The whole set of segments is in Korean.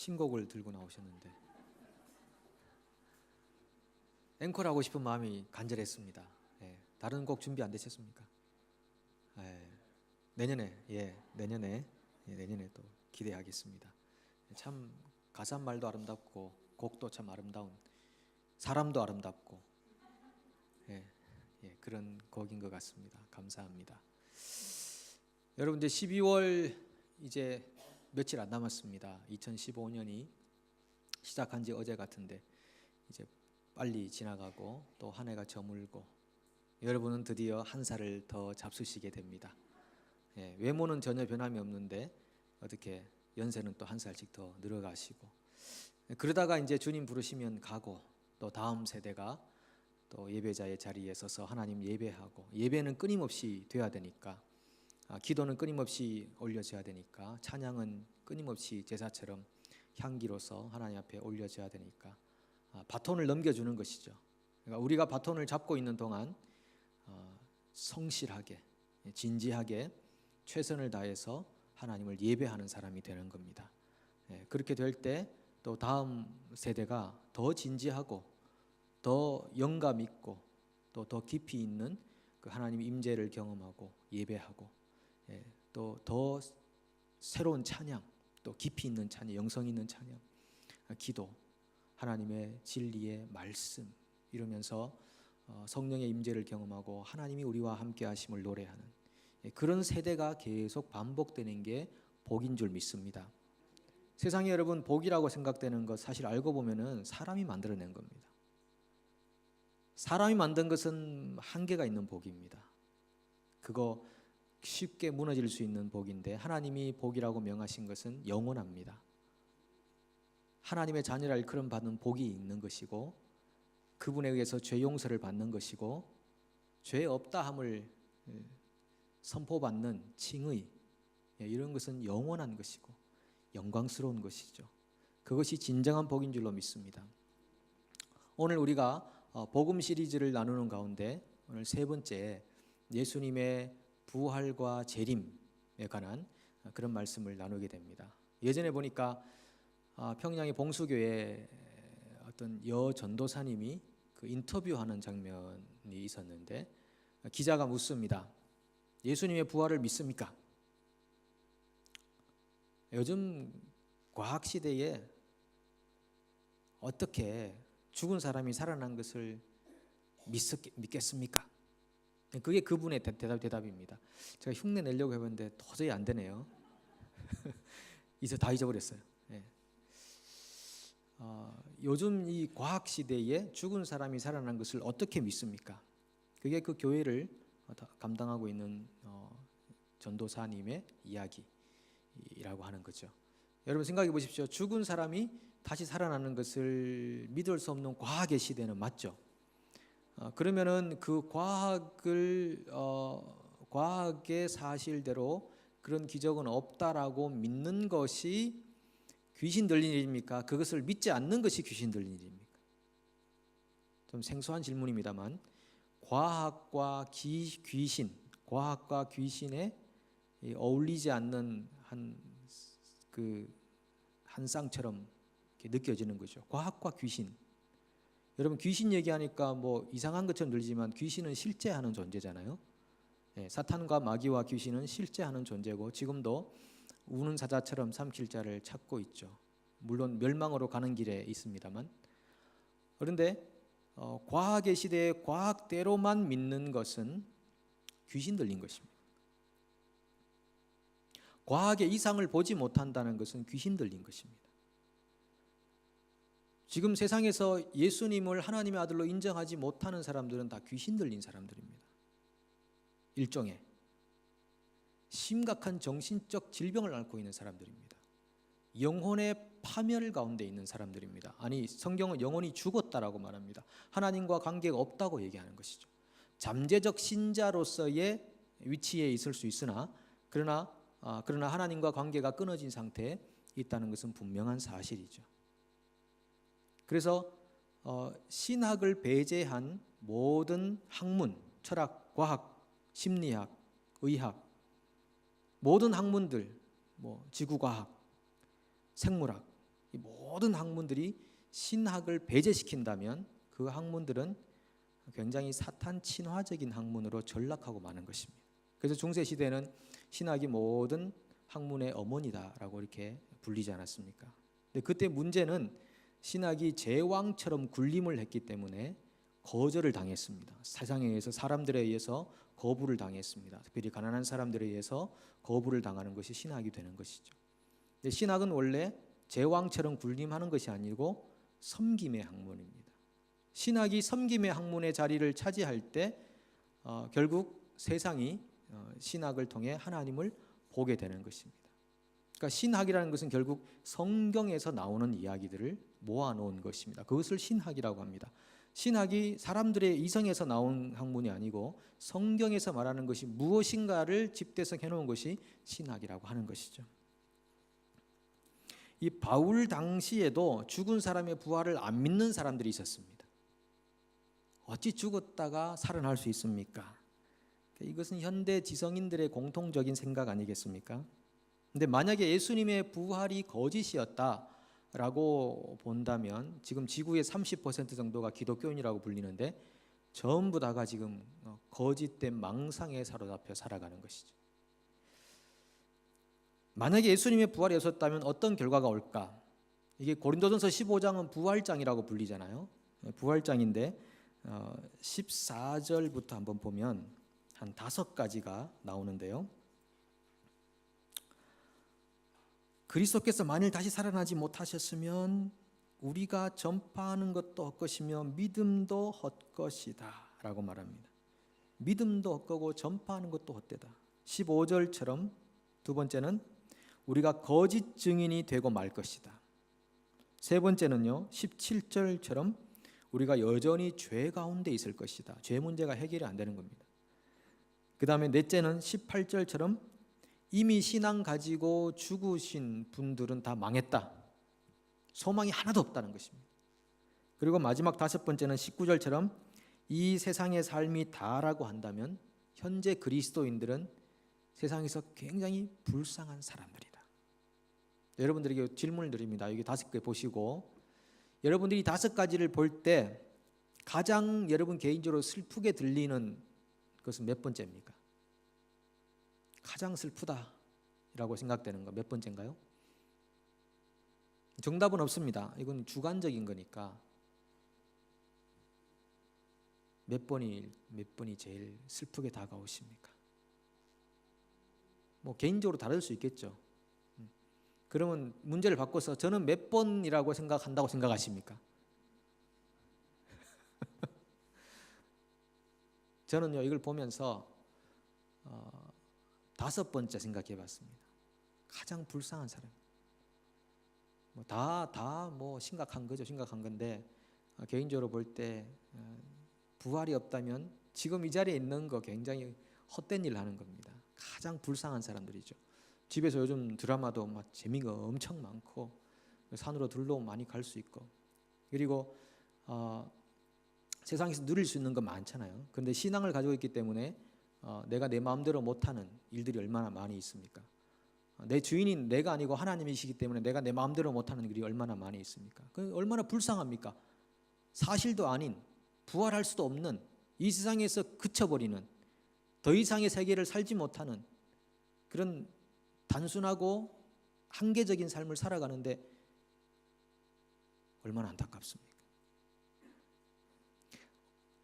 신곡을 들고 나오셨는데 앵콜 하고 싶은 마음이 간절했습니다. 예, 다른 곡 준비 안 되셨습니까? 예, 내년에 또 기대하겠습니다. 참 가사말도 아름답고 곡도 참 아름다운, 사람도 아름답고, 예, 그런 곡인 것 같습니다. 감사합니다. 여러분, 이제 12월 이제 며칠 안 남았습니다. 2015년이 시작한 지 어제 같은데 이제 빨리 지나가고 또 한 해가 저물고 여러분은 드디어 한 살을 더 잡수시게 됩니다. 예, 외모는 전혀 변함이 없는데 어떻게 연세는 또 한 살씩 더 늘어가시고, 그러다가 이제 주님 부르시면 가고, 또 다음 세대가 또 예배자의 자리에 서서 하나님 예배하고, 예배는 끊임없이 돼야 되니까, 기도는 끊임없이 올려져야 되니까, 찬양은 끊임없이 제사처럼 향기로서 하나님 앞에 올려져야 되니까 바톤을 넘겨주는 것이죠. 그러니까 우리가 바톤을 잡고 있는 동안 성실하게, 진지하게 최선을 다해서 하나님을 예배하는 사람이 되는 겁니다. 그렇게 될 때 또 다음 세대가 더 진지하고 더 영감 있고 또 더 깊이 있는 그 하나님의 임재를 경험하고 예배하고, 또 더 새로운 찬양, 또 깊이 있는 찬양, 영성 있는 찬양, 기도, 하나님의 진리의 말씀 이러면서 성령의 임재를 경험하고 하나님이 우리와 함께 하심을 노래하는 그런 세대가 계속 반복되는 게 복인 줄 믿습니다. 세상에 여러분, 복이라고 생각되는 것 사실 알고 보면은 사람이 만들어낸 겁니다. 사람이 만든 것은 한계가 있는 복입니다. 그거 쉽게 무너질 수 있는 복인데, 하나님이 복이라고 명하신 것은 영원합니다. 하나님의 자녀라 일컬음 받는 복이 있는 것이고, 그분에 의해서 죄 용서를 받는 것이고, 죄 없다함을 선포받는 칭의, 이런 것은 영원한 것이고 영광스러운 것이죠. 그것이 진정한 복인 줄로 믿습니다. 오늘 우리가 복음 시리즈를 나누는 가운데 오늘 세 번째, 예수님의 부활과 재림에 관한 그런 말씀을 나누게 됩니다. 예전에 보니까 평양의 봉수교회 어떤 여 전도사님이 그 인터뷰하는 장면이 있었는데, 기자가 묻습니다. 예수님의 부활을 믿습니까? 요즘 과학 시대에 어떻게 죽은 사람이 살아난 것을 믿겠습니까? 그게 그분의 대답입니다. 제가 흉내 내려고 해봤는데 도저히 안 되네요. 이제 다 잊어버렸어요. 네. 요즘 이 과학 시대에 죽은 사람이 살아난 것을 어떻게 믿습니까? 그게 그 교회를 감당하고 있는 전도사님의 이야기라고 하는 거죠. 여러분 생각해 보십시오. 죽은 사람이 다시 살아나는 것을 믿을 수 없는 과학의 시대는 맞죠? 그러면은 그 과학의 사실대로 그런 기적은 없다라고 믿는 것이 귀신 들린 일입니까? 그것을 믿지 않는 것이 귀신 들린 일입니까? 좀 생소한 질문입니다만, 과학과 귀신에 어울리지 않는 한 쌍처럼 느껴지는 거죠. 과학과 귀신. 여러분, 귀신 얘기하니까 뭐 이상한 것처럼 들리지만 귀신은 실제 하는 존재잖아요. 사탄과 마귀와 귀신은 실제 하는 존재고, 지금도 우는 사자처럼 삼킬 자를 찾고 있죠. 물론 멸망으로 가는 길에 있습니다만. 그런데 과학의 시대에 과학대로만 믿는 것은 귀신 들린 것입니다. 과학의 이상을 보지 못한다는 것은 귀신 들린 것입니다. 지금 세상에서 예수님을 하나님의 아들로 인정하지 못하는 사람들은 다 귀신 들린 사람들입니다. 일종의 심각한 정신적 질병을 앓고 있는 사람들입니다. 영혼의 파멸 가운데 있는 사람들입니다. 아니, 성경은 영혼이 죽었다라고 말합니다. 하나님과 관계가 없다고 얘기하는 것이죠. 잠재적 신자로서의 위치에 있을 수 있으나 그러나 하나님과 관계가 끊어진 상태에 있다는 것은 분명한 사실이죠. 그래서 신학을 배제한 모든 학문, 철학, 과학, 심리학, 의학, 모든 학문들, 지구과학, 생물학, 이 모든 학문들이 신학을 배제시킨다면 그 학문들은 굉장히 사탄 친화적인 학문으로 전락하고 마는 것입니다. 그래서 중세 시대는 신학이 모든 학문의 어머니다라고 이렇게 불리지 않았습니까? 근데 그때 문제는 신학이 제왕처럼 군림을 했기 때문에 거절을 당했습니다. 세상에 의해서, 사람들에 의해서 거부를 당했습니다. 특별히 가난한 사람들에 의해서 거부를 당하는 것이 신학이 되는 것이죠. 근데 신학은 원래 제왕처럼 군림하는 것이 아니고 섬김의 학문입니다. 신학이 섬김의 학문의 자리를 차지할 때 결국 세상이 신학을 통해 하나님을 보게 되는 것입니다. 그러니까 신학이라는 것은 결국 성경에서 나오는 이야기들을 모아놓은 것입니다. 그것을 신학이라고 합니다. 신학이 사람들의 이성에서 나온 학문이 아니고 성경에서 말하는 것이 무엇인가를 집대성해 놓은 것이 신학이라고 하는 것이죠. 이 바울 당시에도 죽은 사람의 부활을 안 믿는 사람들이 있었습니다. 어찌 죽었다가 살아날 수 있습니까? 이것은 현대 지성인들의 공통적인 생각 아니겠습니까? 근데 만약에 예수님의 부활이 거짓이었다라고 본다면 지금 지구의 30% 정도가 기독교인이라고 불리는데 전부 다가 지금 거짓된 망상에 사로잡혀 살아가는 것이죠. 만약에 예수님의 부활이 없었다면 어떤 결과가 올까? 이게 고린도전서 15장은 부활장이라고 불리잖아요. 부활장인데 14절부터 한번 보면 한 5가지가 나오는데요. 그리스도께서 만일 다시 살아나지 못하셨으면 우리가 전파하는 것도 헛것이며 믿음도 헛것이다 라고 말합니다. 믿음도 헛거고 전파하는 것도 헛되다. 15절처럼 두 번째는 우리가 거짓 증인이 되고 말 것이다. 세 번째는요, 17절처럼 우리가 여전히 죄 가운데 있을 것이다. 죄 문제가 해결이 안 되는 겁니다. 그 다음에 넷째는 18절처럼 이미 신앙 가지고 죽으신 분들은 다 망했다. 소망이 하나도 없다는 것입니다. 그리고 마지막 5번째는 19절처럼 이 세상의 삶이 다라고 한다면 현재 그리스도인들은 세상에서 굉장히 불쌍한 사람들이다. 여러분들에게 질문을 드립니다. 여기 5개 보시고 여러분들이 5가지를 볼 때 가장 여러분 개인적으로 슬프게 들리는 것은 몇 번째입니까? 가장 슬프다라고 생각되는 거 몇 번째인가요? 정답은 없습니다. 이건 주관적인 거니까 몇 번이 제일 슬프게 다가오십니까? 뭐 개인적으로 다를 수 있겠죠. 그러면 문제를 바꿔서 저는 몇 번이라고 생각한다고 생각하십니까? 저는요 이걸 보면서 5번째 생각해 봤습니다. 가장 불쌍한 사람. 뭐 심각한 거죠. 심각한 건데 개인적으로 볼 때 부활이 없다면 지금 이 자리에 있는 거 굉장히 헛된 일을 하는 겁니다. 가장 불쌍한 사람들이죠. 집에서 요즘 드라마도 막 재미가 엄청 많고 산으로 들로 많이 갈 수 있고 그리고 세상에서 누릴 수 있는 거 많잖아요. 그런데 신앙을 가지고 있기 때문에 내가 내 마음대로 못하는 일들이 얼마나 많이 있습니까? 내 주인인 내가 아니고 하나님이시기 때문에 내가 내 마음대로 못하는 일이 얼마나 많이 있습니까? 얼마나 불쌍합니까? 사실도 아닌 부활할 수도 없는 이 세상에서 그쳐버리는 더 이상의 세계를 살지 못하는 그런 단순하고 한계적인 삶을 살아가는데 얼마나 안타깝습니까?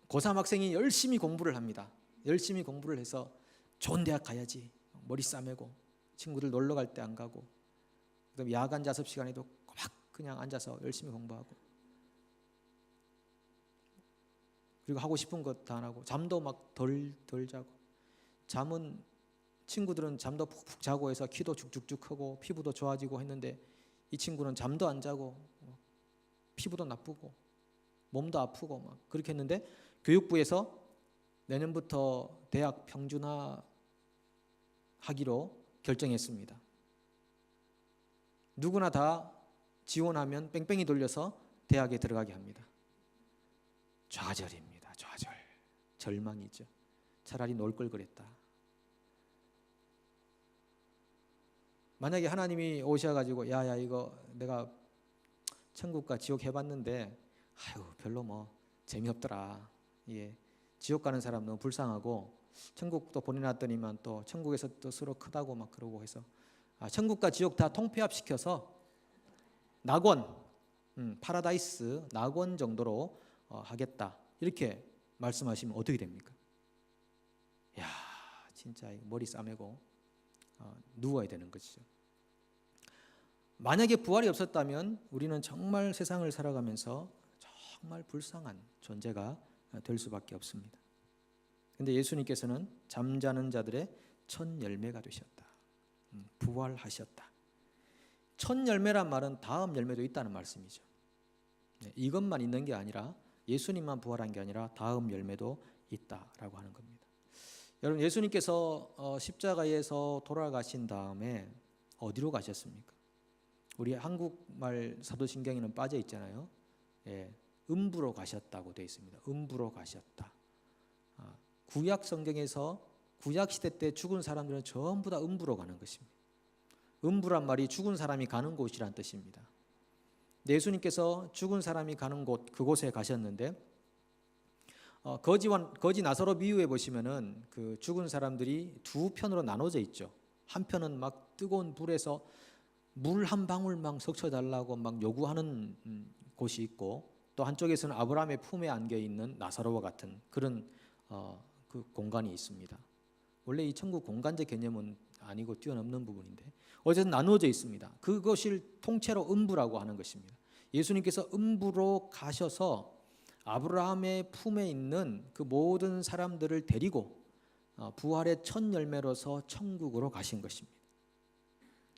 고3 학생이 열심히 공부를 합니다. 열심히 공부를 해서 좋은 대학 가야지 머리 싸매고 친구들 놀러 갈 때 안 가고 그다음에 야간 자습 시간에도 막 그냥 앉아서 열심히 공부하고 그리고 하고 싶은 것 다 안 하고 잠도 막 덜 자고 잠은 친구들은 잠도 푹푹 자고 해서 키도 쭉쭉쭉 크고 피부도 좋아지고 했는데 이 친구는 잠도 안 자고 피부도 나쁘고 몸도 아프고 막 그렇게 했는데 교육부에서 내년부터 대학 평준화 하기로 결정했습니다. 누구나 다 지원하면 뺑뺑이 돌려서 대학에 들어가게 합니다. 좌절입니다. 좌절. 절망이죠. 차라리 놀 걸 그랬다. 만약에 하나님이 오셔가지고 야야 이거 내가 천국과 지옥 해봤는데 아유 별로 뭐 재미없더라. 예, 지옥 가는 사람 너무 불쌍하고 천국도 보내놨더니만 또 천국에서 또 서로 크다고 막 그러고 해서 천국과 지옥 다 통폐합시켜서 낙원, 파라다이스 낙원 정도로 하겠다 이렇게 말씀하시면 어떻게 됩니까? 야 진짜 머리 싸매고 누워야 되는 것이죠. 만약에 부활이 없었다면 우리는 정말 세상을 살아가면서 정말 불쌍한 존재가 될 수밖에 없습니다. 근데 예수님께서는 잠자는 자들의 첫 열매가 되셨다. 부활하셨다. 첫 열매란 말은 다음 열매도 있다는 말씀이죠. 이것만 있는 게 아니라 예수님만 부활한 게 아니라 다음 열매도 있다라고 하는 겁니다. 여러분 예수님께서 십자가에서 돌아가신 다음에 어디로 가셨습니까? 우리 한국말 사도신경에는 빠져 있잖아요. 예, 음부로 가셨다고 되어 있습니다. 음부로 가셨다. 구약 성경에서 구약 시대 때 죽은 사람들은 전부 다 음부로 가는 것입니다. 음부란 말이 죽은 사람이 가는 곳이란 뜻입니다. 예수님께서 죽은 사람이 가는 곳 그곳에 가셨는데 거지 나사로 비유해 보시면은 그 죽은 사람들이 두 편으로 나눠져 있죠. 한 편은 막 뜨거운 불에서 물 한 방울만 적셔달라고 막 요구하는 곳이 있고 또 한쪽에서는 아브라함의 품에 안겨 있는 나사로와 같은 그런 그 공간이 있습니다. 원래 이 천국 공간적 개념은 아니고 뛰어넘는 부분인데 어쨌든 나누어져 있습니다. 그것을 통째로 음부라고 하는 것입니다. 예수님께서 음부로 가셔서 아브라함의 품에 있는 그 모든 사람들을 데리고 부활의 첫 열매로서 천국으로 가신 것입니다.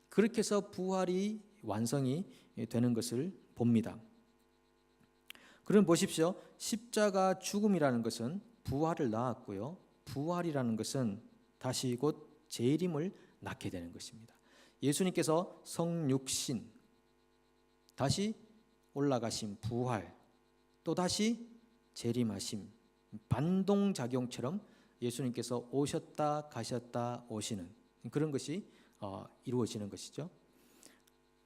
그렇게 해서 부활이 완성이 되는 것을 봅니다. 그럼 보십시오. 십자가 죽음이라는 것은 부활을 낳았고요. 부활이라는 것은 다시 곧 재림을 낳게 되는 것입니다. 예수님께서 성육신, 다시 올라가신 부활, 또 다시 재림하심, 반동작용처럼 예수님께서 오셨다 가셨다 오시는 그런 것이 이루어지는 것이죠.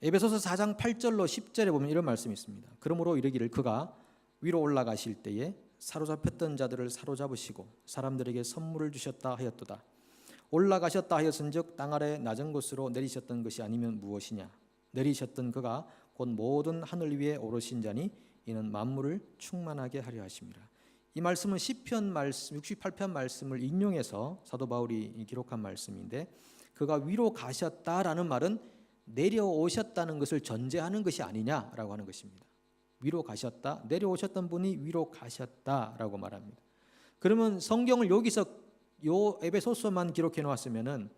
에베소서 4장 8절로 10절에 보면 이런 말씀이 있습니다. 그러므로 이르기를 그가 위로 올라가실 때에 사로잡혔던 자들을 사로잡으시고 사람들에게 선물을 주셨다 하였도다. 올라가셨다 하였은즉 땅 아래 낮은 곳으로 내리셨던 것이 아니면 무엇이냐. 내리셨던 그가 곧 모든 하늘 위에 오르신 자니 이는 만물을 충만하게 하려 하심이라. 이 말씀은 시편 말씀 68편 말씀을 인용해서 사도 바울이 기록한 말씀인데 그가 위로 가셨다라는 말은 내려오셨다는 것을 전제하는 것이 아니냐라고 하는 것입니다. 위로 가셨다, 내려오셨던 분이 위로 가셨다라고 말합니다. 그러면 성경을 여기서 요 에베소서만 기록해 놓았으면은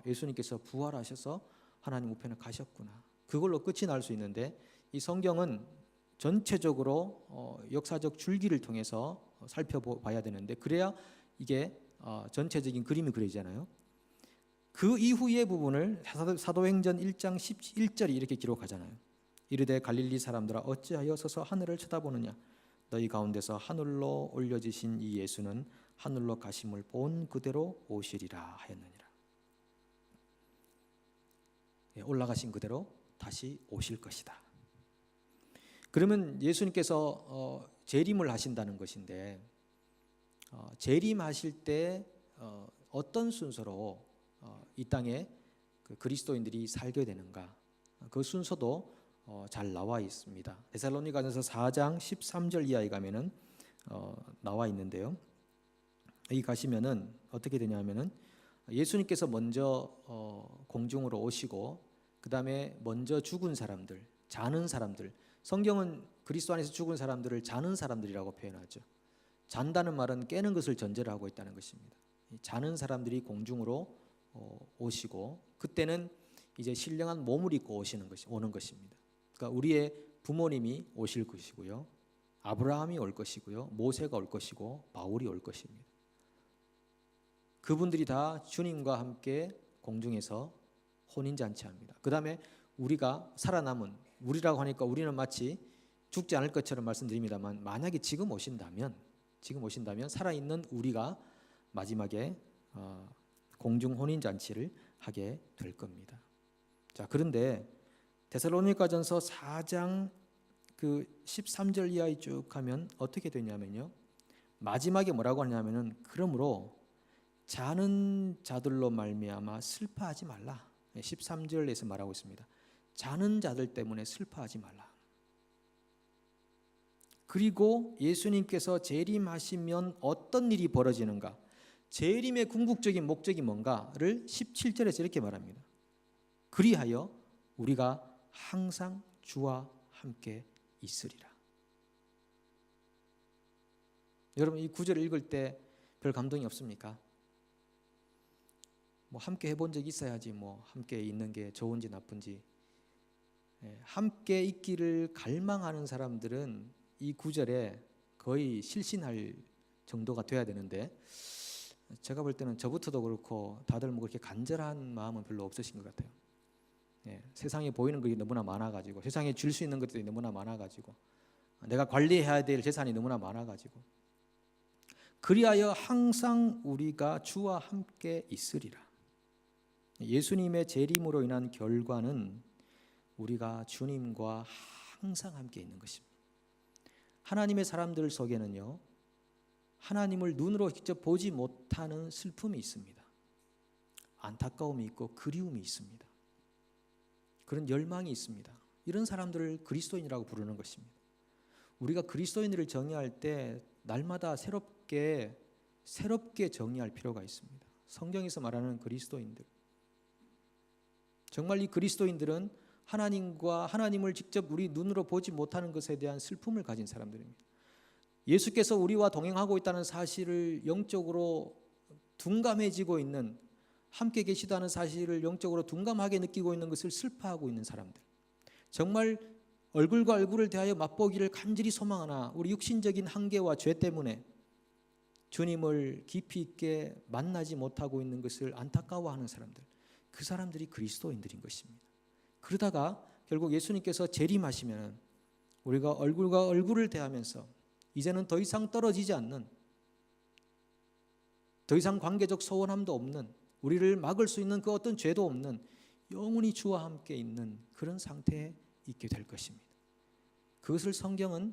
예수님께서 부활하셔서 하나님 우편에 가셨구나. 그걸로 끝이 날 수 있는데 이 성경은 전체적으로 역사적 줄기를 통해서 살펴봐야 되는데 그래야 이게 전체적인 그림이 그려지잖아요. 그 이후의 부분을 사도행전 1장 11절이 이렇게 기록하잖아요. 이르되 갈릴리 사람들아 어찌하여 서서 하늘을 쳐다보느냐. 너희 가운데서 하늘로 올려지신 이 예수는 하늘로 가심을 본 그대로 오시리라 하였느니라. 올라가신 그대로 다시 오실 것이다. 그러면 예수님께서 재림을 하신다는 것인데 재림하실 때 어떤 순서로 이 땅에 그 그리스도인들이 살게 되는가? 그 순서도 잘 나와 있습니다. 데살로니가전서 4장 13절 이하에 가면은 나와 있는데요. 여기 가시면은 어떻게 되냐면은 예수님께서 먼저 공중으로 오시고 그 다음에 먼저 죽은 사람들, 자는 사람들. 성경은 그리스도 안에서 죽은 사람들을 자는 사람들이라고 표현하죠. 잔다는 말은 깨는 것을 전제로 하고 있다는 것입니다. 자는 사람들이 공중으로 오시고 그때는 이제 신령한 몸을 입고 오는 것입니다. 그러니까 우리의 부모님이 오실 것이고요, 아브라함이 올 것이고요, 모세가 올 것이고 바울이 올 것입니다. 그분들이 다 주님과 함께 공중에서 혼인잔치합니다. 그 다음에 우리가 살아남은 우리라고 하니까 우리는 마치 죽지 않을 것처럼 말씀드립니다만 만약에 지금 오신다면 살아있는 우리가 마지막에 공중 혼인잔치를 하게 될 겁니다. 자, 그런데 데살로니가전서 4장 그 13절 이하에 쭉 가면 어떻게 되냐면요, 마지막에 뭐라고 하냐면은 그러므로 자는 자들로 말미암아 슬퍼하지 말라. 13절에서 말하고 있습니다. 자는 자들 때문에 슬퍼하지 말라. 그리고 예수님께서 재림하시면 어떤 일이 벌어지는가, 재림의 궁극적인 목적이 뭔가를 17절에서 이렇게 말합니다. 그리하여 우리가 항상 주와 함께 있으리라. 여러분, 이 구절을 읽을 때 별 감동이 없습니까? 뭐 함께 해본 적이 있어야지 뭐 함께 있는 게 좋은지 나쁜지. 함께 있기를 갈망하는 사람들은 이 구절에 거의 실신할 정도가 돼야 되는데, 제가 볼 때는 저부터도 그렇고 다들 뭐 그렇게 간절한 마음은 별로 없으신 것 같아요. 세상에 보이는 것이 너무나 많아가지고, 세상에 줄 수 있는 것들이 너무나 많아가지고, 내가 관리해야 될 재산이 너무나 많아가지고, 그리하여 항상 우리가 주와 함께 있으리라. 예수님의 재림으로 인한 결과는 우리가 주님과 항상 함께 있는 것입니다. 하나님의 사람들 속에는요, 하나님을 눈으로 직접 보지 못하는 슬픔이 있습니다. 안타까움이 있고 그리움이 있습니다. 그런 열망이 있습니다. 이런 사람들을 그리스도인이라고 부르는 것입니다. 우리가 그리스도인들을 정의할 때 날마다 새롭게 정의할 필요가 있습니다. 성경에서 말하는 그리스도인들, 정말 이 그리스도인들은 하나님을 직접 우리 눈으로 보지 못하는 것에 대한 슬픔을 가진 사람들입니다. 예수께서 우리와 동행하고 있다는 사실을 영적으로 둔감해지고 있는, 함께 계시다는 사실을 영적으로 둔감하게 느끼고 있는 것을 슬퍼하고 있는 사람들, 정말 얼굴과 얼굴을 대하여 맛보기를 간절히 소망하나 우리 육신적인 한계와 죄 때문에 주님을 깊이 있게 만나지 못하고 있는 것을 안타까워하는 사람들, 그 사람들이 그리스도인들인 것입니다. 그러다가 결국 예수님께서 재림하시면 우리가 얼굴과 얼굴을 대하면서 이제는 더 이상 떨어지지 않는, 더 이상 관계적 소원함도 없는, 우리를 막을 수 있는 그 어떤 죄도 없는 영원히 주와 함께 있는 그런 상태에 있게 될 것입니다. 그것을 성경이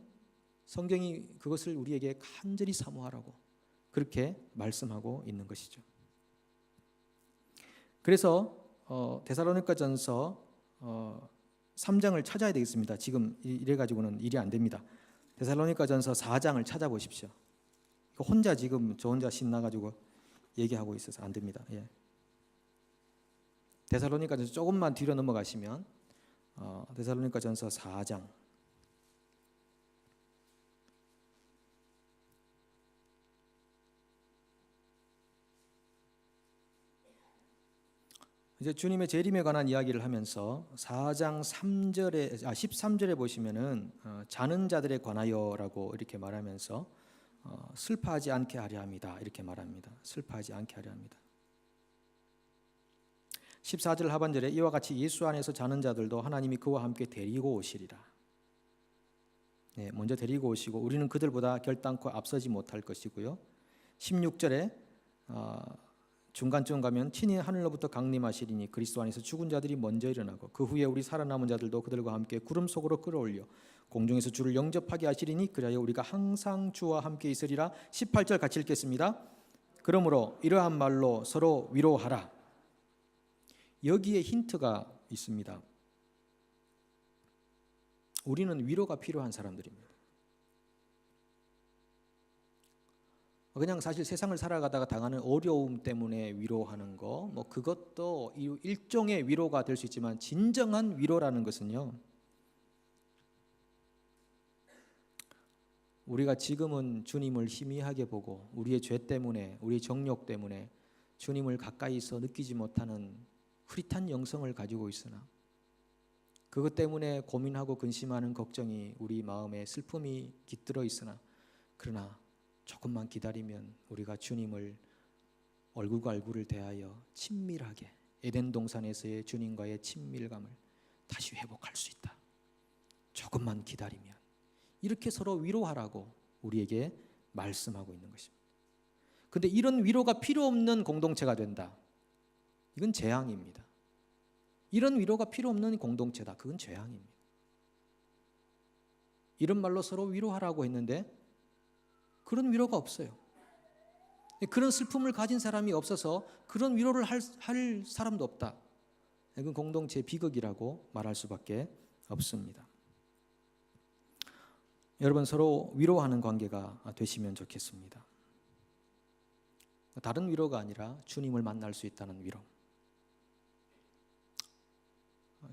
그것을 우리에게 간절히 사모하라고 그렇게 말씀하고 있는 것이죠. 그래서 데살로니가전서 3장을 찾아야 되겠습니다. 지금 이래 가지고는 일이 안 됩니다. 데살로니가전서 4장을 찾아보십시오. 혼자 지금 저 혼자 신나 가지고 얘기하고 있어서 안 됩니다. 데살로니가전서 조금만 뒤로 넘어가시면 데살로니가전서 4장. 이제 주님의 재림에 관한 이야기를 하면서 4장 13절에 보시면은 자는 자들에 관하여라고 이렇게 말하면서 슬퍼하지 않게 하려 합니다. 이렇게 말합니다. 슬퍼하지 않게 하려 합니다. 14절 하반절에 이와 같이 예수 안에서 자는 자들도 하나님이 그와 함께 데리고 오시리라. 먼저 데리고 오시고 우리는 그들보다 결단코 앞서지 못할 것이고요. 16절에 중간쯤 가면 친히 하늘로부터 강림하시리니 그리스도 안에서 죽은 자들이 먼저 일어나고 그 후에 우리 살아남은 자들도 그들과 함께 구름 속으로 끌어올려 공중에서 주를 영접하게 하시리니 그리하여 우리가 항상 주와 함께 있으리라. 18절 같이 읽겠습니다. 그러므로 이러한 말로 서로 위로하라. 여기에 힌트가 있습니다. 우리는 위로가 필요한 사람들입니다. 그냥 사실 세상을 살아가다가 당하는 어려움 때문에 위로하는 거, 뭐 그것도 일종의 위로가 될 수 있지만 진정한 위로라는 것은요, 우리가 지금은 주님을 희미하게 보고 우리의 죄 때문에, 우리의 정욕 때문에 주님을 가까이서 느끼지 못하는 흐릿한 영성을 가지고 있으나 그것 때문에 고민하고 근심하는 걱정이 우리 마음에 슬픔이 깃들어 있으나, 그러나 조금만 기다리면 우리가 주님을 얼굴과 얼굴을 대하여 친밀하게 에덴 동산에서의 주님과의 친밀감을 다시 회복할 수 있다. 조금만 기다리면. 이렇게 서로 위로하라고 우리에게 말씀하고 있는 것입니다. 그런데 이런 위로가 필요 없는 공동체가 된다. 이건 재앙입니다. 이런 위로가 필요 없는 공동체다. 그건 재앙입니다. 이런 말로 서로 위로하라고 했는데 그런 위로가 없어요. 그런 슬픔을 가진 사람이 없어서 그런 위로를 할 사람도 없다. 이건 공동체 비극이라고 말할 수밖에 없습니다. 여러분, 서로 위로하는 관계가 되시면 좋겠습니다. 다른 위로가 아니라 주님을 만날 수 있다는 위로.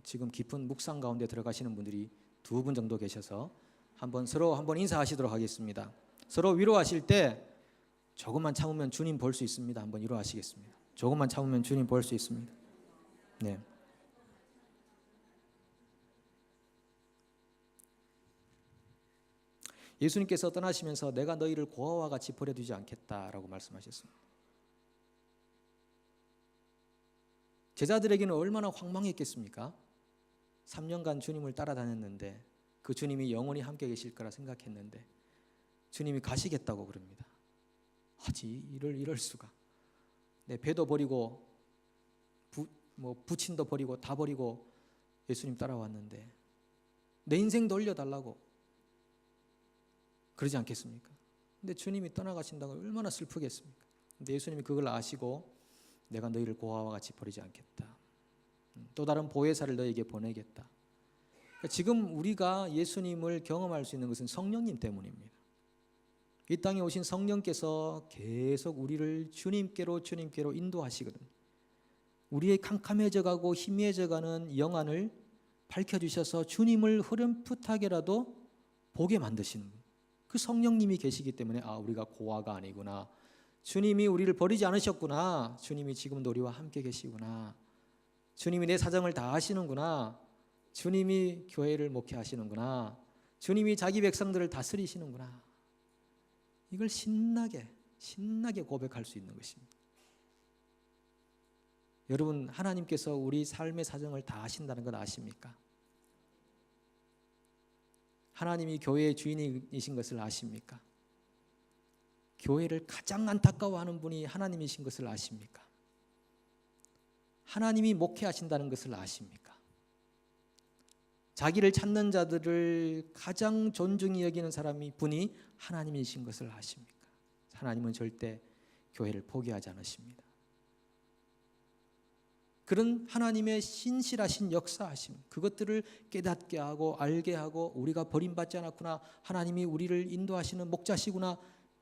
지금 깊은 묵상 가운데 들어가시는 분들이 2분 정도 계셔서 서로 한번 인사하시도록 하겠습니다. 서로 위로하실 때 조금만 참으면 주님 볼 수 있습니다. 한번 위로하시겠습니다. 조금만 참으면 주님 볼 수 있습니다. 네. 예수님께서 떠나시면서 내가 너희를 고아와 같이 버려두지 않겠다라고 말씀하셨습니다. 제자들에게는 얼마나 황망했겠습니까? 3년간 주님을 따라다녔는데 그 주님이 영원히 함께 계실 거라 생각했는데 주님이 가시겠다고 그럽니다. 하지 이럴 수가. 내 배도 버리고 부친도 버리고 다 버리고 예수님 따라왔는데 내 인생 돌려달라고 그러지 않겠습니까? 근데 주님이 떠나가신다고 얼마나 슬프겠습니까? 근데 예수님이 그걸 아시고 내가 너희를 고아와 같이 버리지 않겠다. 또 다른 보혜사를 너희에게 보내겠다. 그러니까 지금 우리가 예수님을 경험할 수 있는 것은 성령님 때문입니다. 이 땅에 오신 성령께서 계속 우리를 주님께로 인도하시거든. 우리의 캄캄해져가고 희미해져가는 영안을 밝혀주셔서 주님을 흐름풋하게라도 보게 만드시는 분. 그 성령님이 계시기 때문에 우리가 고아가 아니구나. 주님이 우리를 버리지 않으셨구나. 주님이 지금도 우리와 함께 계시구나. 주님이 내 사정을 다 아시는구나. 주님이 교회를 목회하시는구나. 주님이 자기 백성들을 다스리시는구나. 이걸 신나게 고백할 수 있는 것입니다. 여러분, 하나님께서 우리 삶의 사정을 다 아신다는 것 아십니까? 하나님이 교회의 주인이신 것을 아십니까? 교회를 가장 안타까워하는 분이 하나님이신 것을 아십니까? 하나님이 목회하신다는 것을 아십니까? 자기를 찾는 자들을 가장 존중히 여기는 분이 하나님이신 것을 아십니까? 하나님은 절대 교회를 포기하지 않으십니다. 그런 하나님의 신실하신 역사하심, 그것들을 깨닫게 하고 알게 하고 우리가 버림받지 않았구나, 하나님이 우리를 인도하시는 목자시구나,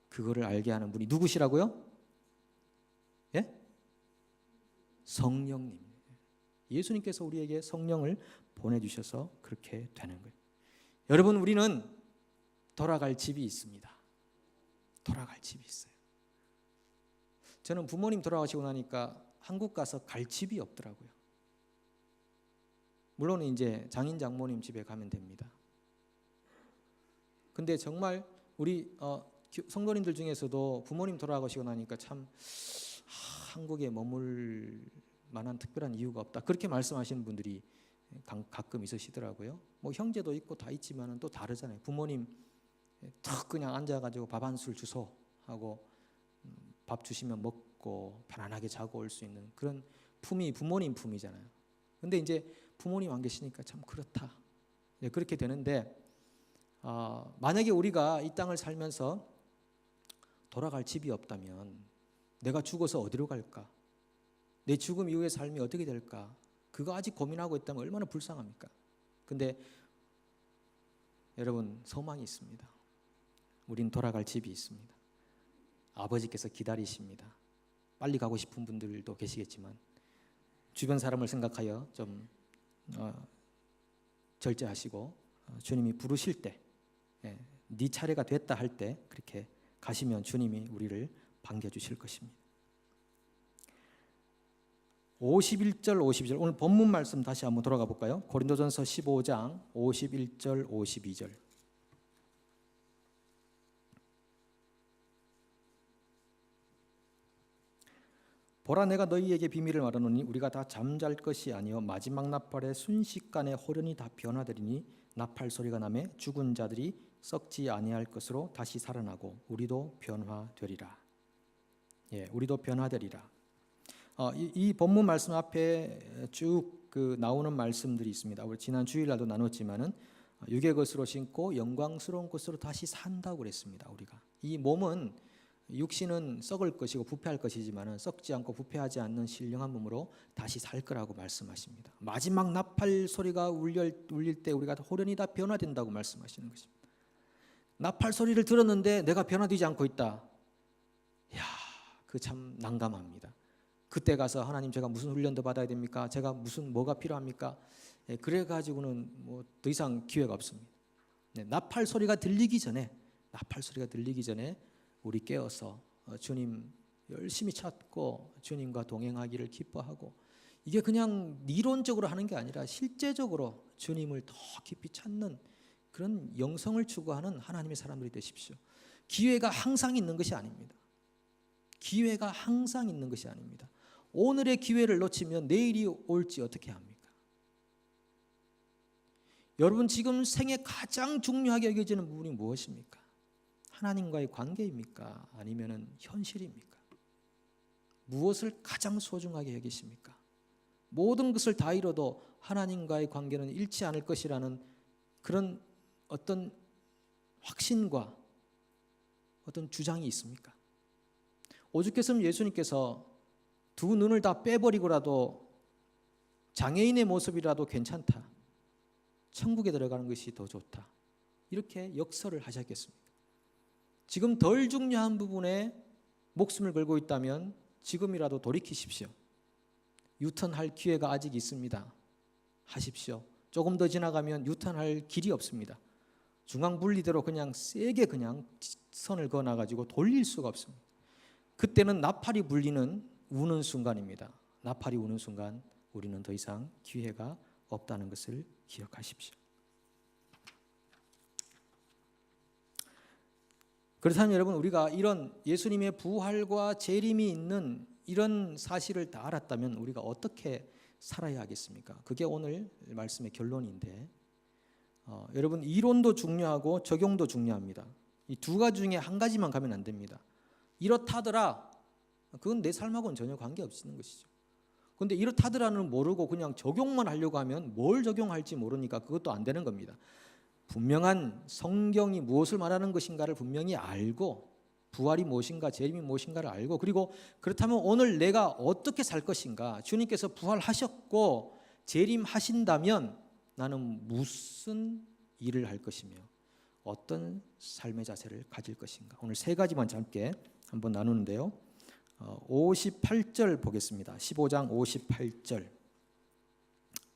그거를 알게 하는 분이 누구시라고요? 예? 성령님. 예수님께서 우리에게 성령을 보내주셔서 그렇게 되는 거예요. 여러분, 우리는 돌아갈 집이 있습니다. 돌아갈 집이 있어요. 저는 부모님 돌아가시고 나니까 한국 가서 갈 집이 없더라고요. 물론 이제 장인 장모님 집에 가면 됩니다. 근데 정말 우리 성도님들 중에서도 부모님 돌아가시고 나니까 참 한국에 머물 만한 특별한 이유가 없다, 그렇게 말씀하시는 분들이 가끔 있으시더라고요. 뭐 형제도 있고 다 있지만은 또 다르잖아요. 부모님 탁 그냥 앉아가지고 밥 한 술 주소 하고 밥 주시면 먹고 편안하게 자고 올 수 있는 그런 품이 부모님 품이잖아요. 근데 이제 부모님 안 계시니까 참 그렇다. 네, 그렇게 되는데 만약에 우리가 이 땅을 살면서 돌아갈 집이 없다면 내가 죽어서 어디로 갈까? 내 죽음 이후의 삶이 어떻게 될까? 그거 아직 고민하고 있다면 얼마나 불쌍합니까? 근데 여러분, 소망이 있습니다. 우린 돌아갈 집이 있습니다. 아버지께서 기다리십니다. 빨리 가고 싶은 분들도 계시겠지만 주변 사람을 생각하여 좀 절제하시고 주님이 부르실 때, 네 차례가 됐다 할 때 그렇게 가시면 주님이 우리를 반겨주실 것입니다. 51절 52절, 오늘 본문 말씀 다시 한번 돌아가 볼까요? 고린도전서 15장 51절 52절. 보라, 내가 너희에게 비밀을 말하노니 우리가 다 잠잘 것이 아니요 마지막 나팔의 순식간에 호련히 다 변화되리니 나팔 소리가 나매 죽은 자들이 썩지 아니할 것으로 다시 살아나고 우리도 변화되리라. 우리도 변화되리라. 이 본문 말씀 앞에 쭉 나오는 말씀들이 있습니다. 우리 지난 주일날도 나눴지만은 육의 것으로 신고 영광스러운 것으로 다시 산다고 그랬습니다. 우리가 이 몸은 육신은 썩을 것이고 부패할 것이지만 썩지 않고 부패하지 않는 신령한 몸으로 다시 살 거라고 말씀하십니다. 마지막 나팔 소리가 울릴 때 우리가 호련히 다 변화된다고 말씀하시는 것입니다. 나팔 소리를 들었는데 내가 변화되지 않고 있다. 이야, 그 참 난감합니다. 그때 가서 하나님 제가 무슨 훈련도 받아야 됩니까? 제가 뭐가 필요합니까? 그래 가지고는 뭐 더 이상 기회가 없습니다. 나팔 소리가 들리기 전에 우리 깨어서 주님 열심히 찾고 주님과 동행하기를 기뻐하고, 이게 그냥 이론적으로 하는 게 아니라 실제적으로 주님을 더 깊이 찾는 그런 영성을 추구하는 하나님의 사람들이 되십시오. 기회가 항상 있는 것이 아닙니다. 기회가 항상 있는 것이 아닙니다. 오늘의 기회를 놓치면 내일이 올지 어떻게 합니까? 여러분 지금 생에 가장 중요하게 여겨지는 부분이 무엇입니까? 하나님과의 관계입니까? 아니면 현실입니까? 무엇을 가장 소중하게 여기십니까? 모든 것을 다 잃어도 하나님과의 관계는 잃지 않을 것이라는 그런 어떤 확신과 어떤 주장이 있습니까? 오죽했으면 예수님께서 두 눈을 다 빼버리고라도 장애인의 모습이라도 괜찮다, 천국에 들어가는 것이 더 좋다, 이렇게 역설을 하셨겠습니까? 지금 덜 중요한 부분에 목숨을 걸고 있다면 지금이라도 돌이키십시오. 유턴할 기회가 아직 있습니다. 하십시오. 조금 더 지나가면 유턴할 길이 없습니다. 중앙분리대로 그냥 세게 그냥 선을 그어놔가지고 돌릴 수가 없습니다. 그때는 나팔이 우는 순간입니다. 나팔이 우는 순간 우리는 더 이상 기회가 없다는 것을 기억하십시오. 그렇다면 여러분, 우리가 이런 예수님의 부활과 재림이 있는 이런 사실을 다 알았다면 우리가 어떻게 살아야 하겠습니까? 그게 오늘 말씀의 결론인데, 여러분 이론도 중요하고 적용도 중요합니다. 이 두 가지 중에 한 가지만 가면 안 됩니다. 이렇다더라, 그건 내 삶하고는 전혀 관계없는 것이죠. 그런데 이렇다더라는 모르고 그냥 적용만 하려고 하면 뭘 적용할지 모르니까 그것도 안 되는 겁니다. 분명한 성경이 무엇을 말하는 것인가를 분명히 알고, 부활이 무엇인가 재림이 무엇인가를 알고, 그리고 그렇다면 오늘 내가 어떻게 살 것인가, 주님께서 부활하셨고 재림하신다면 나는 무슨 일을 할 것이며 어떤 삶의 자세를 가질 것인가. 오늘 세 가지만 짧게 한번 나누는데요. 58절 보겠습니다. 15장 58절.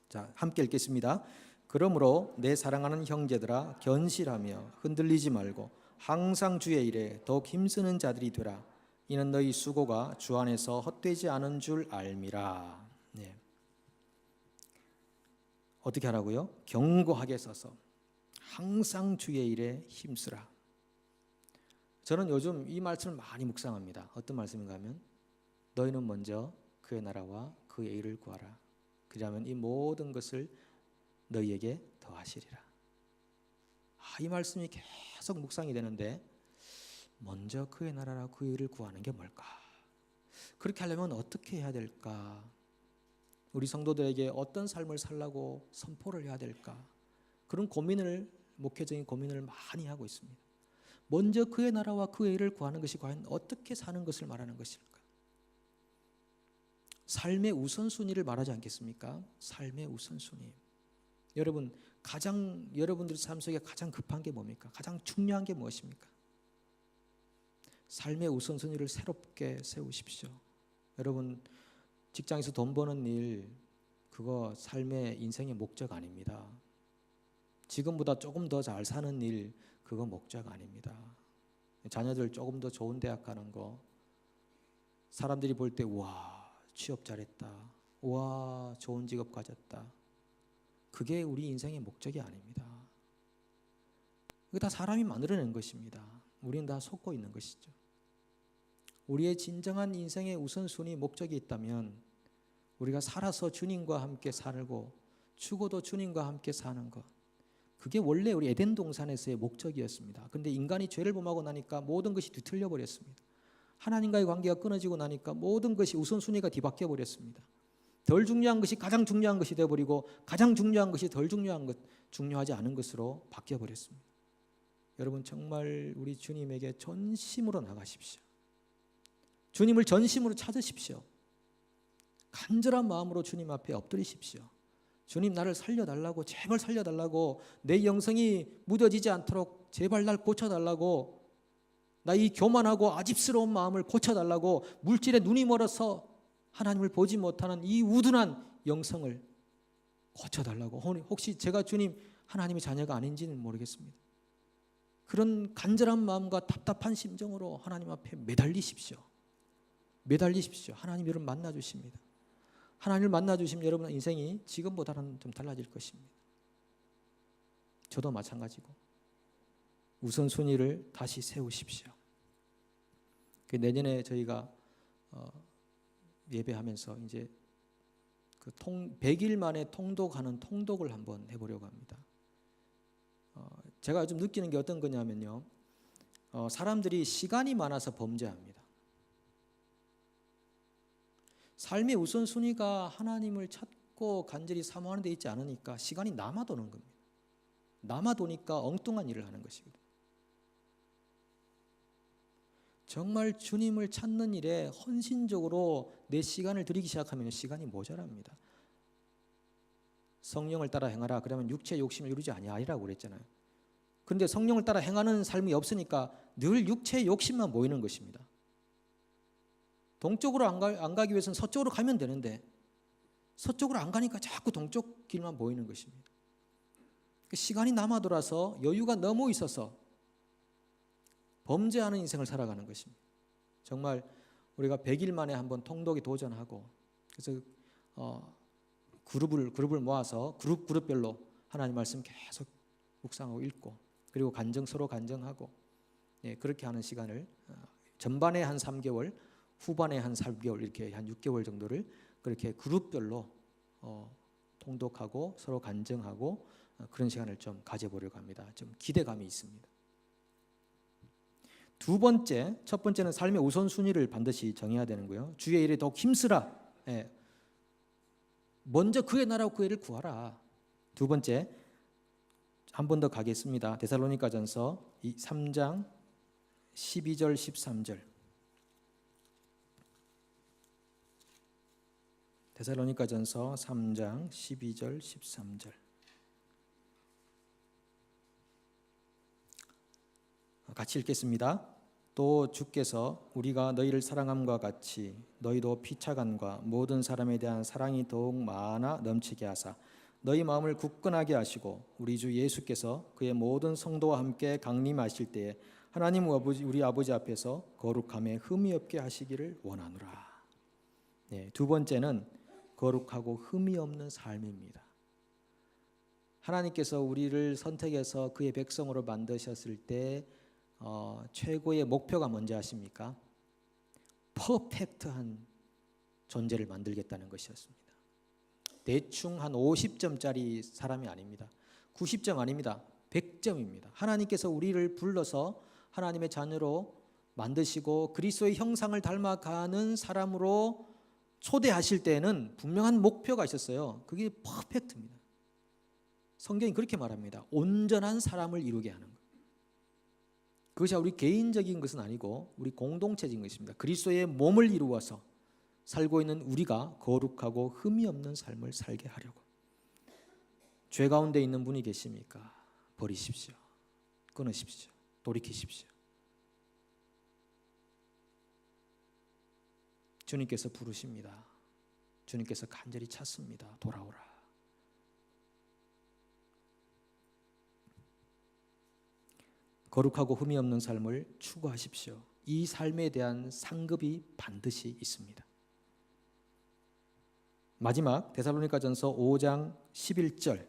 자, 함께 읽겠습니다. 그러므로 내 사랑하는 형제들아, 견실하며 흔들리지 말고 항상 주의 일에 더욱 힘쓰는 자들이 되라. 이는 너희 수고가 주 안에서 헛되지 않은 줄 알미라. 네. 어떻게 하라고요? 견고하게 서서 항상 주의 일에 힘쓰라. 저는 요즘 이 말씀을 많이 묵상합니다. 어떤 말씀인가 하면, 너희는 먼저 그의 나라와 그의 의를 구하라. 그러면 이 모든 것을 너희에게 더하시리라. 이 말씀이 계속 묵상이 되는데, 먼저 그의 나라와 그의 의를 구하는 게 뭘까? 그렇게 하려면 어떻게 해야 될까? 우리 성도들에게 어떤 삶을 살라고 선포를 해야 될까? 그런 목회적인 고민을 많이 하고 있습니다. 먼저 그의 나라와 그의 의를 구하는 것이 과연 어떻게 사는 것을 말하는 것일까? 삶의 우선순위를 말하지 않겠습니까? 삶의 우선순위. 여러분, 여러분들 삶 속에 가장 급한 게 뭡니까? 가장 중요한 게 무엇입니까? 삶의 우선순위를 새롭게 세우십시오. 여러분, 직장에서 돈 버는 일, 그거 삶의 인생의 목적 아닙니다. 지금보다 조금 더 잘 사는 일, 그거 목적 아닙니다. 자녀들 조금 더 좋은 대학 가는 거, 사람들이 볼 때 와, 취업 잘했다, 와, 좋은 직업 가졌다, 그게 우리 인생의 목적이 아닙니다. 그게 다 사람이 만들어낸 것입니다. 우리는 다 속고 있는 것이죠. 우리의 진정한 인생의 우선순위, 목적이 있다면 우리가 살아서 주님과 함께 살고 죽어도 주님과 함께 사는 것, 그게 원래 우리 에덴 동산에서의 목적이었습니다. 그런데 인간이 죄를 범하고 나니까 모든 것이 뒤틀려 버렸습니다. 하나님과의 관계가 끊어지고 나니까 모든 것이 우선순위가 뒤바뀌어 버렸습니다. 덜 중요한 것이 가장 중요한 것이 되어버리고 가장 중요한 것이 덜 중요하지 않은 것으로 바뀌어버렸습니다. 여러분 정말 우리 주님에게 전심으로 나가십시오. 주님을 전심으로 찾으십시오. 간절한 마음으로 주님 앞에 엎드리십시오. 주님 나를 살려달라고, 제발 살려달라고, 내 영성이 무뎌지지 않도록 제발 날 고쳐달라고, 나 이 교만하고 아집스러운 마음을 고쳐달라고, 물질에 눈이 멀어서 하나님을 보지 못하는 이 우둔한 영성을 고쳐달라고. 혹시 제가 주님 하나님의 자녀가 아닌지는 모르겠습니다. 그런 간절한 마음과 답답한 심정으로 하나님 앞에 매달리십시오. 매달리십시오. 하나님 여러분 만나주십니다. 하나님을 만나주시면 여러분 인생이 지금보다는 좀 달라질 것입니다. 저도 마찬가지고 우선순위를 다시 세우십시오. 내년에 저희가 예배하면서 이제 그 100일 만에 통독하는 통독을 한번 해보려고 합니다. 제가 요즘 느끼는 게 어떤 거냐면요, 사람들이 시간이 많아서 범죄합니다. 삶의 우선순위가 하나님을 찾고 간절히 사모하는 데 있지 않으니까 시간이 남아도는 겁니다. 남아도니까 엉뚱한 일을 하는 것이거든요. 정말 주님을 찾는 일에 헌신적으로 내 시간을 들이기 시작하면 시간이 모자랍니다. 성령을 따라 행하라 그러면 육체의 욕심을 이루지 아니하리라고 그랬잖아요. 그런데 성령을 따라 행하는 삶이 없으니까 늘 육체의 욕심만 모이는 것입니다. 동쪽으로 안 가기 위해서는 서쪽으로 가면 되는데 서쪽으로 안 가니까 자꾸 동쪽 길만 보이는 것입니다. 시간이 남아돌아서 여유가 너무 있어서 범죄하는 인생을 살아가는 것입니다. 정말 우리가 100일 만에 한번 통독에 도전하고, 그래서 그룹을 모아서 그룹별로 하나님 말씀 계속 묵상하고 읽고, 그리고 서로 간증하고, 그렇게 하는 시간을 전반에 한 3개월, 후반에 한 3개월, 이렇게 한 6개월 정도를 그렇게 그룹별로 통독하고 서로 간증하고 그런 시간을 좀 가져보려고 합니다. 좀 기대감이 있습니다. 두 번째, 첫 번째는 삶의 우선순위를 반드시 정해야 되는 거예요. 주의 일에 더욱 힘쓰라. 먼저 그의 나라와 그의 일을 구하라. 두 번째, 한 번 더 가겠습니다. 데살로니가전서 3장 12절 13절. 데살로니가전서 3장 12절 13절. 같이 읽겠습니다. 또 주께서 우리가 너희를 사랑함과 같이 너희도 피차간과 모든 사람에 대한 사랑이 더욱 많아 넘치게 하사 너희 마음을 굳건하게 하시고 우리 주 예수께서 그의 모든 성도와 함께 강림하실 때에 하나님 우리 아버지 앞에서 거룩함에 흠이 없게 하시기를 원하노라. 두 번째는 거룩하고 흠이 없는 삶입니다. 하나님께서 우리를 선택해서 그의 백성으로 만드셨을 때 최고의 목표가 뭔지 아십니까? 퍼펙트한 존재를 만들겠다는 것이었습니다. 대충 한 50점짜리 사람이 아닙니다. 90점 아닙니다. 100점입니다. 하나님께서 우리를 불러서 하나님의 자녀로 만드시고 그리스도의 형상을 닮아가는 사람으로 초대하실 때에는 분명한 목표가 있었어요. 그게 퍼펙트입니다. 성경이 그렇게 말합니다. 온전한 사람을 이루게 하는 것. 그것이 우리 개인적인 것은 아니고 우리 공동체적인 것입니다. 그리스도의 몸을 이루어서 살고 있는 우리가 거룩하고 흠이 없는 삶을 살게 하려고. 죄 가운데 있는 분이 계십니까? 버리십시오. 끊으십시오. 돌이키십시오. 주님께서 부르십니다. 주님께서 간절히 찾습니다. 돌아오라. 거룩하고 흠이 없는 삶을 추구하십시오. 이 삶에 대한 상급이 반드시 있습니다. 마지막 데살로니가전서 5장 11절.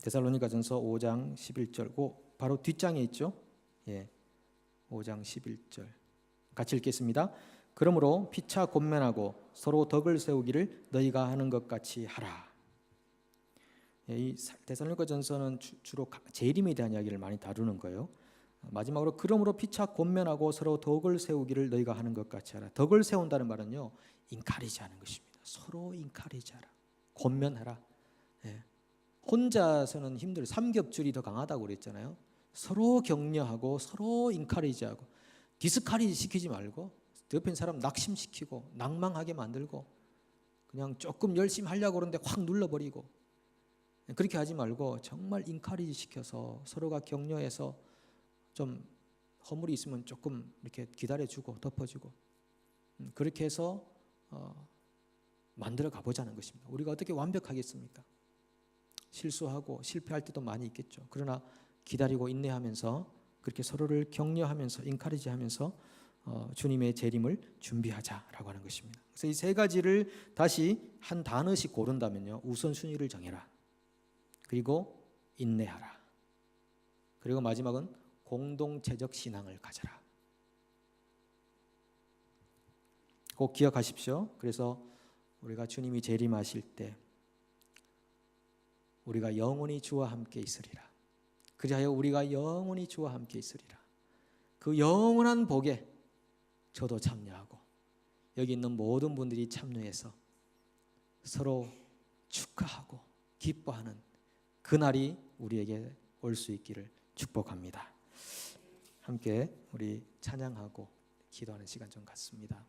데살로니가전서 5장 11절. 그 바로 뒷장에 있죠. 5장 11절. 같이 읽겠습니다. 그러므로 피차 권면하고 서로 덕을 세우기를 너희가 하는 것 같이 하라. 이 데살로니가전서는 주로 재림에 대한 이야기를 많이 다루는 거예요. 마지막으로 그러므로 피차 권면하고 서로 덕을 세우기를 너희가 하는 것 같이 하라. 덕을 세운다는 말은요, 인카리지 하는 것입니다. 서로 인카리지하라. 권면하라. 예. 혼자서는 힘들어요. 삼겹줄이 더 강하다고 그랬잖아요. 서로 격려하고 서로 인카리지하고 디스카리지 시키지 말고 옆에 있는 사람 낙심시키고 낭망하게 만들고 그냥 조금 열심히 하려고 그러는데 확 눌러버리고 그렇게 하지 말고 정말 인카리지 시켜서 서로가 격려해서 좀 허물이 있으면 조금 이렇게 기다려주고 덮어주고 그렇게 해서 만들어 가보자는 것입니다. 우리가 어떻게 완벽하겠습니까? 실수하고 실패할 때도 많이 있겠죠. 그러나 기다리고 인내하면서 그렇게 서로를 격려하면서 인카리지하면서 주님의 재림을 준비하자라고 하는 것입니다. 그래서 이 세 가지를 다시 한 단어씩 고른다면요. 우선순위를 정해라. 그리고 인내하라. 그리고 마지막은 공동체적 신앙을 가져라. 꼭 기억하십시오. 그래서 우리가 주님이 재림하실 때 우리가 영원히 주와 함께 있으리라. 그리하여 우리가 영원히 주와 함께 있으리라. 그 영원한 복에 저도 참여하고 여기 있는 모든 분들이 참여해서 서로 축하하고 기뻐하는 그날이 우리에게 올 수 있기를 축복합니다. 함께 우리 찬양하고 기도하는 시간 좀 갖습니다.